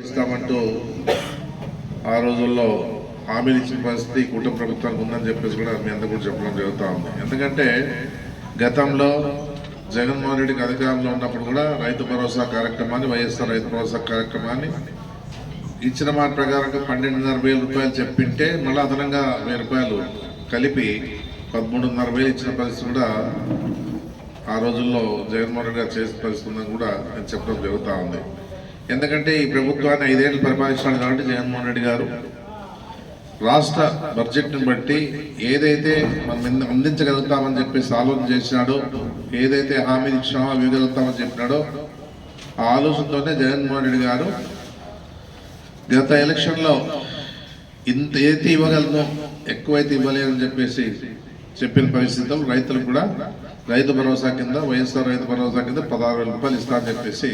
ఇస్తామంటూ ఆ రోజుల్లో హామీలు ఇచ్చిన పరిస్థితి కుటుంబ ప్రభుత్వానికి ఉందని చెప్పేసి కూడా మీ అందరూ కూడా చెప్పడం జరుగుతూ ఉంది. ఎందుకంటే గతంలో జగన్మోహన్ రెడ్డికి అధికారంలో ఉన్నప్పుడు కూడా రైతు భరోసా కార్యక్రమాన్ని, వైఎస్ఆర్ రైతు భరోసా కార్యక్రమాన్ని ఇచ్చిన మాట ప్రకారంగా 12,500 రూపాయలు చెప్పింటే మళ్ళీ అదనంగా 1,000 రూపాయలు కలిపి 13,500 ఇచ్చిన పరిస్థితి కూడా ఆ రోజుల్లో జగన్మోహన్ రెడ్డి గారు చేసిన పరిస్థితి ఉందని కూడా నేను చెప్పడం జరుగుతూ ఉంది. ఎందుకంటే ఈ ప్రభుత్వాన్ని 5 ఏళ్ళు పరిపాలించాలి కాబట్టి జగన్మోహన్ రెడ్డి గారు రాష్ట్ర బడ్జెట్ని బట్టి ఏదైతే మనం అందించగలుగుతామని చెప్పేసి ఆలోచన చేసినాడో, ఏదైతే హామీలు ఇచ్చినామో అవి ఇవ్వగలుగుతామని చెప్పినాడో ఆ ఆలోచనతోనే జగన్మోహన్ రెడ్డి గారు గత ఎలక్షన్లో ఇంత ఏదైతే ఇవ్వగలను ఎక్కువైతే ఇవ్వలేదని చెప్పేసి చెప్పిన పరిస్థితుల్లో రైతులకు కూడా రైతు భరోసా కింద, వైఎస్ఆర్ రైతు భరోసా కింద 16,000 రూపాయలు ఇస్తా అని చెప్పేసి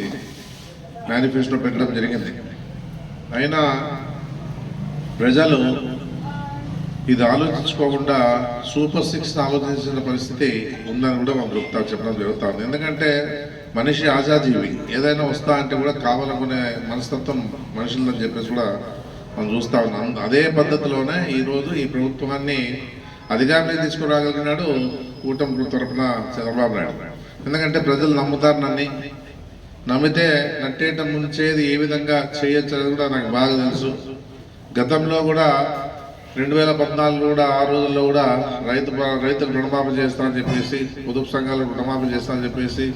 మేనిఫెస్టో పెట్టడం జరిగింది. అయినా ప్రజలు ఇది ఆలోచించుకోకుండా సూపర్ 6 ఆలోచించిన పరిస్థితి ఉందని కూడా మనం చెప్పడం జరుగుతుంది. ఎందుకంటే మనిషి ఆజాజీవి, ఏదైనా వస్తా అంటే కూడా కావాలనుకునే మనస్తత్వం మనుషులని చెప్పేసి కూడా మనం చూస్తూ ఉన్నాం. అదే పద్ధతిలోనే ఈరోజు ఈ ప్రభుత్వాన్ని అధికారంలోకి తీసుకురాగలిగినాడు కూటమి తరఫున చంద్రబాబు నాయుడు. ఎందుకంటే ప్రజలు నమ్ముతారు, నమ్మితే నట్టేట ముంచేది ఏ విధంగా చేయొచ్చు అనేది కూడా నాకు బాగా తెలుసు. గతంలో కూడా 2014 కూడా ఆ రోజుల్లో కూడా రైతులు రుణమాఫీ చేస్తానని చెప్పేసి, పొదుపు సంఘాలకు రుణమాఫీ చేస్తానని చెప్పేసి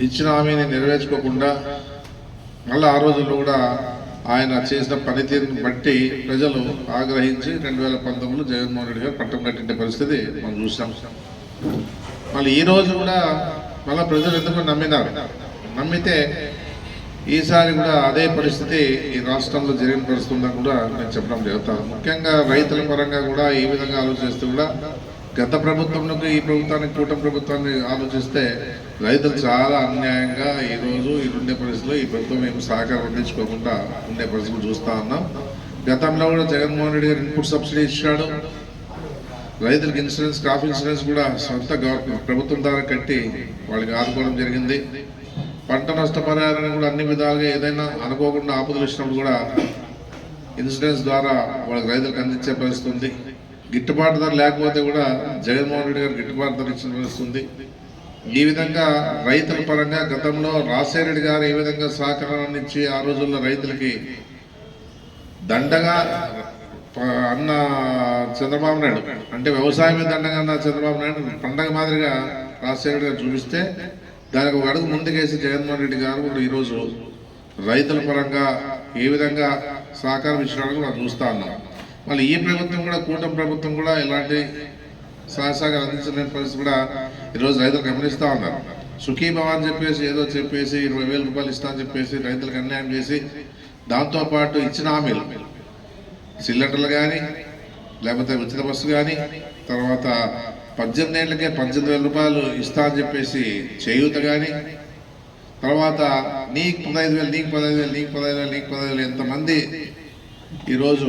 ఇచ్చిన హామీని నెరవేర్చుకోకుండా మళ్ళీ ఆ రోజుల్లో కూడా ఆయన చేసిన పనితీరుని బట్టి ప్రజలు ఆగ్రహించి 2019లో జగన్మోహన్ రెడ్డి గారు పట్టం కట్టిన పరిస్థితి మనం చూసాం. మళ్ళీ ఈ రోజు కూడా మళ్ళీ ప్రజలు ఎందుకు నమ్మితే ఈసారి కూడా అదే పరిస్థితి ఈ రాష్ట్రంలో జరిగిన పరిస్థితుందని కూడా నేను చెప్పడం జరుగుతాను. ముఖ్యంగా రైతుల పరంగా కూడా ఈ విధంగా ఆలోచిస్తూ కూడా గత ప్రభుత్వంలోకి ఈ ప్రభుత్వానికి, కూటమి ప్రభుత్వాన్ని ఆలోచిస్తే రైతులు చాలా అన్యాయంగా ఈరోజు ఈ ఉండే పరిస్థితుల్లో ఈ ప్రభుత్వం ఏమి సహకారం అందించుకోకుండా ఉండే పరిస్థితులు చూస్తూ ఉన్నాం. గతంలో కూడా జగన్మోహన్ రెడ్డి గారు ఇన్పుట్ సబ్సిడీ ఇచ్చాడు. రైతులకు ఇన్సూరెన్స్, క్రాప్ ఇన్సూరెన్స్ కూడా సొంత ప్రభుత్వం ద్వారా కట్టి వాళ్ళకి ఆదుకోవడం జరిగింది. పంట నష్టపరిహారాన్ని కూడా అన్ని విధాలుగా ఏదైనా అనుకోకుండా ఆపదలు ఇచ్చినప్పుడు కూడా ఇన్సూరెన్స్ ద్వారా వాళ్ళకి రైతులకు అందించే పరిస్థితి ఉంది. గిట్టుబాటు ధర లేకపోతే కూడా జగన్మోహన్ రెడ్డి గారు గిట్టుబాటు ధర ఇచ్చిన పరిస్థితి ఉంది. ఈ విధంగా రైతుల పరంగా గతంలో రాజశేఖర గారు ఏ విధంగా సహకారాన్ని ఇచ్చి ఆ రోజుల్లో రైతులకి దండగా అన్న చంద్రబాబు నాయుడు, అంటే వ్యవసాయమే దండగా అన్న చంద్రబాబు నాయుడు పండగ మాదిరిగా రాజశేఖర గారు చూపిస్తే దానికి ఒక అడుగు ముందుకేసి జగన్మోహన్ రెడ్డి గారు కూడా ఈరోజు రైతుల పరంగా ఏ విధంగా సహకారం ఇచ్చినాడో మనం చూస్తూ ఉన్నాం. మళ్ళీ ఈ ప్రభుత్వం కూడా, కూటమి ప్రభుత్వం కూడా ఇలాంటి సహకారం అందించలేని పరిస్థితి కూడా ఈరోజు రైతులు గమనిస్తూ ఉన్నారు. సుఖీభవ అని చెప్పేసి ఏదో చెప్పేసి 20,000 రూపాయలు ఇస్తా అని చెప్పేసి రైతులకు అన్యాయం చేసి, దాంతోపాటు ఇచ్చిన హామీలు సిలిండర్లు కానీ, లేకపోతే ఉచిత బస్సు కానీ, తర్వాత 18 ఏళ్ళకే 18,000 రూపాయలు ఇస్తా అని చెప్పేసి చేయూత కానీ, తర్వాత నీకు 15,000, నీకు 15,000, నీకు 15,000, నీకు 15,000 ఎంతమంది ఈరోజు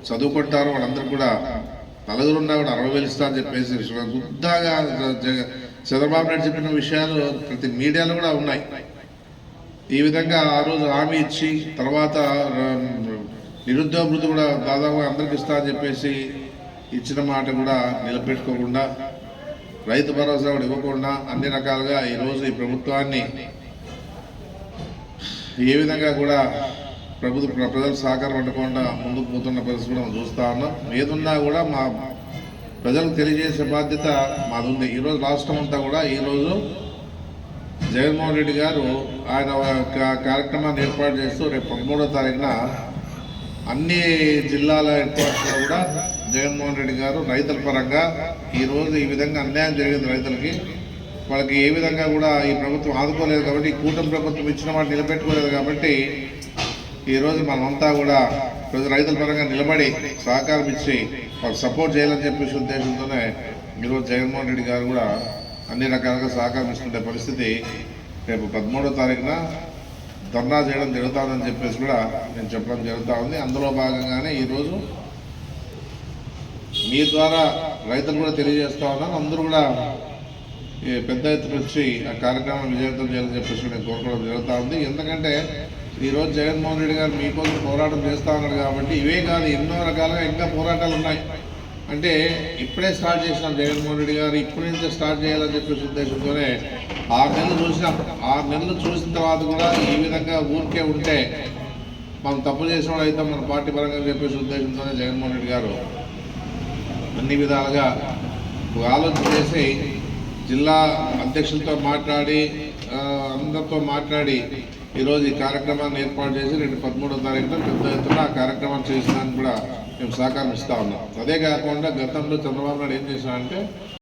చదువుకుంటారో వాళ్ళందరూ కూడా నలుగురున్నా కూడా 60,000 ఇస్తా అని చెప్పేసి గుద్దాగా చంద్రబాబు నాయుడు చెప్పిన విషయాలు ప్రతి మీడియాలో కూడా ఉన్నాయి. ఈ విధంగా ఆ రోజు హామీ ఇచ్చి తర్వాత నిరుద్యోగ వృత్తి కూడా దాదాపుగా అందరికి ఇస్తా అని చెప్పేసి ఇచ్చిన మాట కూడా నిలబెట్టుకోకుండా, రైతు భరోసా కూడా ఇవ్వకుండా అన్ని రకాలుగా ఈరోజు ఈ ప్రభుత్వాన్ని ఏ విధంగా కూడా ప్రజలు సహకారం ఉండకుండా ముందుకు పోతున్న పరిస్థితి కూడా మనం చూస్తూ ఉన్నాం. ఏదున్నా కూడా మా ప్రజలకు తెలియజేసే బాధ్యత మాది ఉంది. ఈరోజు రాష్ట్రం అంతా కూడా ఈరోజు జగన్మోహన్ రెడ్డి గారు ఆయన కార్యక్రమాన్ని ఏర్పాటు చేస్తూ రేపు 13వ తారీఖున అన్ని జిల్లాల ఏర్పాటులో కూడా జగన్మోహన్ రెడ్డి గారు రైతుల పరంగా ఈరోజు ఈ విధంగా అన్యాయం జరిగింది రైతులకి, వాళ్ళకి ఏ విధంగా కూడా ఈ ప్రభుత్వం ఆదుకోలేదు కాబట్టి, ఈ కూటమి ప్రభుత్వం ఇచ్చిన మాట నిలబెట్టుకోలేదు కాబట్టి ఈరోజు మనమంతా కూడా రైతుల పరంగా నిలబడి సహకారం ఇచ్చి వాళ్ళకి సపోర్ట్ చేయాలని చెప్పేసి ఉద్దేశంతోనే ఈరోజు జగన్మోహన్ రెడ్డి గారు కూడా అన్ని రకాలుగా సహకారం ఇస్తుండే పరిస్థితి రేపు 13వ తారీఖున ధర్నా చేయడం జరుగుతుందని చెప్పేసి కూడా నేను చెప్పడం జరుగుతూ ఉంది. అందులో భాగంగానే ఈరోజు మీ ద్వారా రైతులు కూడా తెలియజేస్తూ ఉన్నాను. అందరూ కూడా పెద్ద ఎత్తున వచ్చి ఆ కార్యక్రమం విజయవంతం చేయాలని చెప్పేసి నేను కోరుకోవడం జరుగుతూ ఉంది. ఎందుకంటే ఈరోజు జగన్మోహన్ రెడ్డి గారు మీకోసం పోరాటం చేస్తూ ఉన్నాడు కాబట్టి ఇవే కాదు ఎన్నో రకాలుగా ఇంకా పోరాటాలు ఉన్నాయి. అంటే ఇప్పుడే స్టార్ట్ చేసినాం జగన్మోహన్ రెడ్డి గారు ఇప్పటి నుంచే స్టార్ట్ చేయాలని చెప్పేసి ఉద్దేశంతోనే 6 నెలలు చూసినాం. 6 నెలలు చూసిన తర్వాత కూడా ఈ విధంగా ఊరికే ఉంటే మనం తప్పు చేసిన వాడు అయితే మన పార్టీ పరంగా చెప్పేసి ఉద్దేశంతోనే జగన్మోహన్ రెడ్డి గారు అన్ని విధాలుగా ఆలోచన చేసి జిల్లా అధ్యక్షులతో మాట్లాడి అందరితో మాట్లాడి ఈరోజు ఈ కార్యక్రమాన్ని ఏర్పాటు చేసి 13వ తారీఖున పెద్ద ఎత్తున ఆ కార్యక్రమాన్ని చేసినానికి కూడా మేము సహకారం ఇస్తా ఉన్నాం. అదే కాకుండా గతంలో చంద్రబాబు నాయుడు ఏం చేసినా అంటే